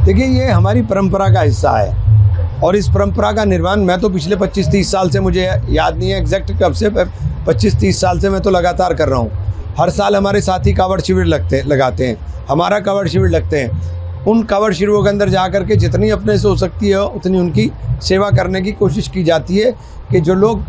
देखिए, ये हमारी परंपरा का हिस्सा है और इस परंपरा का निर्माण मैं तो पिछले 25-30 साल से, मुझे याद नहीं है एग्जैक्ट कब से, 25-30 साल से मैं तो लगातार कर रहा हूँ। हर साल हमारे साथी कावड़ शिविर लगाते हैं, हमारा कावड़ शिविर लगते हैं। उन कावड़ शिविरों के अंदर जा कर के जितनी अपने से हो सकती है उतनी उनकी सेवा करने की कोशिश की जाती है कि जो लोग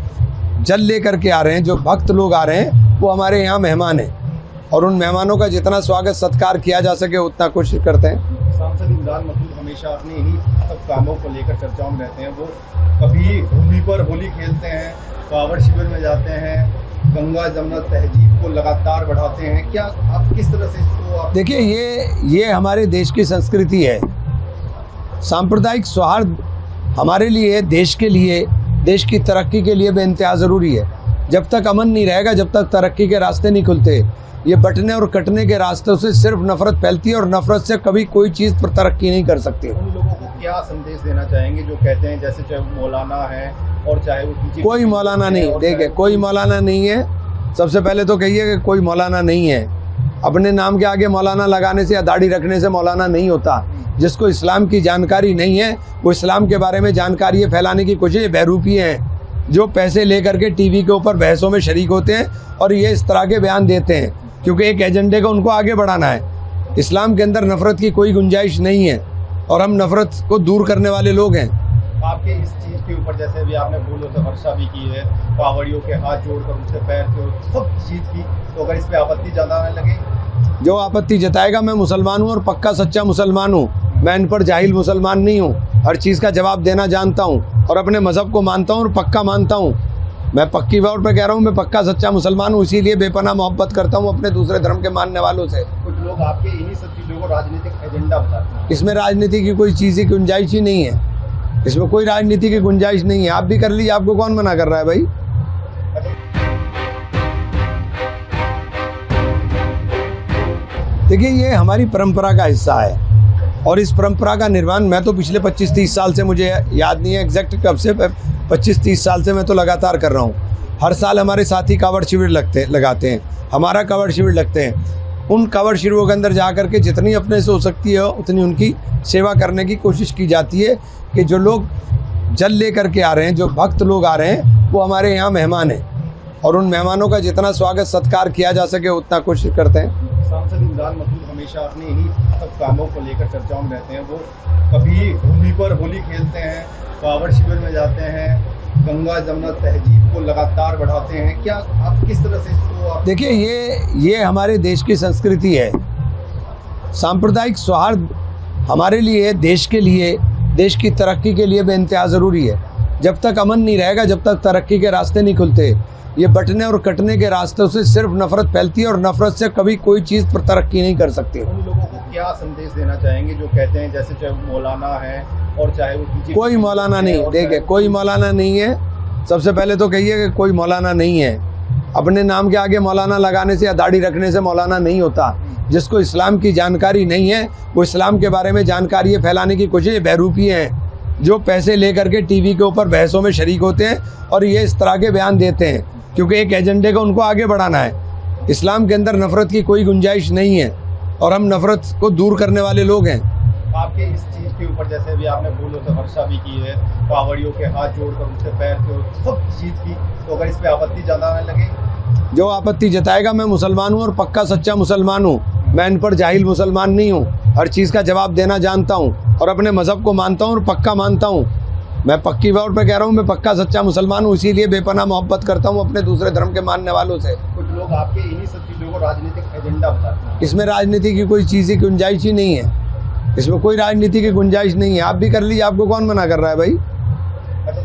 जल ले करके आ रहे हैं, जो भक्त लोग आ रहे हैं, वो हमारे यहाँ मेहमान हैं और उन मेहमानों का जितना स्वागत सत्कार किया जा सके उतना कोशिश करते हैं। सांसद इमरान मसूद हमेशा अपने इन्हीं सब कामों को लेकर चर्चाओं में रहते हैं। वो कभी होली पर होली खेलते हैं, कावड़ शिविर में जाते हैं, गंगा जमुना तहजीब को लगातार बढ़ाते हैं। क्या आप किस तरह से इसको देखिए, ये हमारे देश की संस्कृति है। सांप्रदायिक सौहार्द हमारे लिए, देश के लिए, देश की तरक्की के लिए बेइंतहा ज़रूरी है। जब तक अमन नहीं रहेगा, जब तक तरक्की के रास्ते नहीं खुलते, ये बंटने और कटने के रास्तों से सिर्फ नफरत फैलती है और नफरत से कभी कोई चीज़ पर तरक्की नहीं कर सकती। उन लोगों को क्या संदेश देना चाहेंगे जो कहते हैं, जैसे चाहे वो मौलाना है और चाहे वो कोई मौलाना नहीं, देखिए कोई मौलाना नहीं है। सबसे पहले तो कहिए कि कोई मौलाना नहीं है। अपने नाम के आगे मौलाना लगाने से या दाढ़ी रखने से मौलाना नहीं होता। जिसको इस्लाम की जानकारी नहीं है वो इस्लाम के बारे में जानकारी फैलाने की कोशिश, बहरूपी हैं जो पैसे लेकर के टीवी के ऊपर बहसों में शरीक होते हैं और ये इस तरह के बयान देते हैं क्योंकि एक एजेंडे को उनको आगे बढ़ाना है। इस्लाम के अंदर नफरत की कोई गुंजाइश नहीं है और हम नफरत को दूर करने वाले लोग हैं। आपके इस चीज़ के ऊपर, जैसे अभी आपने फूलों से वर्षा भी की है, कावड़ियों के हाथ जोड़कर उनसे पैर के सब चीज़ की, तो अगर इस पर आपत्ति ज़्यादा न लगे? जो आपत्ति जताएगा, मैं मुसलमान हूँ और पक्का सच्चा मुसलमान हूँ। मैं इन पर जाहिल मुसलमान नहीं हूँ। हर चीज़ का जवाब देना जानता हूँ और अपने मज़हब को मानता हूँ और पक्का मानता हूँ। मैं पक्की बात पे कह रहा हूँ, मैं पक्का सच्चा मुसलमान हूँ, इसीलिए बेपनाह मोहब्बत करता हूँ अपने दूसरे धर्म के मानने वालों से। कुछ लोग आपके इन्हीं सब चीज़ों को राजनीतिक एजेंडा बताते हैं। इसमें राजनीति की कोई चीज़ की गुंजाइश ही नहीं है। इसमें कोई राजनीति की गुंजाइश नहीं है। आप भी कर लीजिए, आपको कौन मना कर रहा है भाई? देखिए, ये हमारी परंपरा का हिस्सा है और इस परंपरा का निर्माण मैं तो पिछले 25-30 साल से, मुझे याद नहीं है एग्जैक्ट कब से, 25-30 साल से मैं तो लगातार कर रहा हूँ। हर साल हमारे साथी कावड़ शिविर लगाते हैं, हमारा कावड़ शिविर लगते हैं। उन कावड़ शिविरों के अंदर जा कर के जितनी अपने से हो सकती है उतनी उनकी सेवा करने की कोशिश की जाती है कि जो लोग जल ले करके आ रहे हैं, जो भक्त लोग आ रहे हैं, वो हमारे यहाँ मेहमान हैं और उन मेहमानों का जितना स्वागत सत्कार किया जा सके उतना कोशिश करते हैं। सांसद इमरान मसूद हमेशा अपने इन्हीं सब कामों को लेकर चर्चाओं में रहते हैं। वो कभी होली पर होली खेलते हैं, कावड़ शिविर में जाते हैं, गंगा जमुना तहजीब को लगातार बढ़ाते हैं। क्या आप किस तरह से इसको देखिए, ये हमारे देश की संस्कृति है। सांप्रदायिक सौहार्द हमारे लिए, देश के लिए, देश की तरक्की के लिए बेइंतहा ज़रूरी है। जब तक अमन नहीं रहेगा, जब तक तरक्की के रास्ते नहीं खुलते, ये बंटने और कटने के रास्तों से सिर्फ नफरत फैलती है और नफरत से कभी कोई चीज़ पर तरक्की नहीं कर सकती। उन लोगों को क्या संदेश देना चाहेंगे जो कहते हैं, जैसे चाहे वो मौलाना है और चाहे वो कोई मौलाना नहीं, देखिए कोई मौलाना नहीं है। सबसे पहले तो कहिए कि कोई मौलाना नहीं है। अपने नाम के आगे मौलाना लगाने से या दाढ़ी रखने से मौलाना नहीं होता। जिसको इस्लाम की जानकारी नहीं है वो इस्लाम के बारे में जानकारी फैलाने की कोशिश, बहरूपी हैं जो पैसे लेकर के टीवी के ऊपर बहसों में शरीक होते हैं और ये इस तरह के बयान देते हैं क्योंकि एक एजेंडे को उनको आगे बढ़ाना है। इस्लाम के अंदर नफरत की कोई गुंजाइश नहीं है और हम नफरत को दूर करने वाले लोग हैं। आपके इस चीज़ के ऊपर, जैसे अभी आपने फूलों से वर्षा भी की है, कावड़ियों के हाथ जोड़कर उनसे पैर के सब चीज़ की, तो अगर इस पर आपत्ति ज़्यादा न लगे? जो आपत्ति जताएगा, मैं मुसलमान हूँ और पक्का सच्चा मुसलमान हूँ। मैं इन पर जाहिल मुसलमान नहीं हूँ। हर चीज़ का जवाब देना जानता हूँ और अपने मज़हब को मानता हूँ और पक्का मानता हूँ। मैं पक्की बात पे कह रहा हूँ, मैं पक्का सच्चा मुसलमान हूँ, इसीलिए बेपनाह मोहब्बत करता हूँ अपने दूसरे धर्म के मानने वालों से। कुछ लोग आपके इन्हीं सब चीज़ों को राजनीतिक एजेंडा बताते हैं। इसमें राजनीति की कोई चीज़ की गुंजाइश ही नहीं है। इसमें कोई राजनीति की गुंजाइश नहीं है। आप भी कर लीजिए, आपको कौन मना कर रहा है भाई?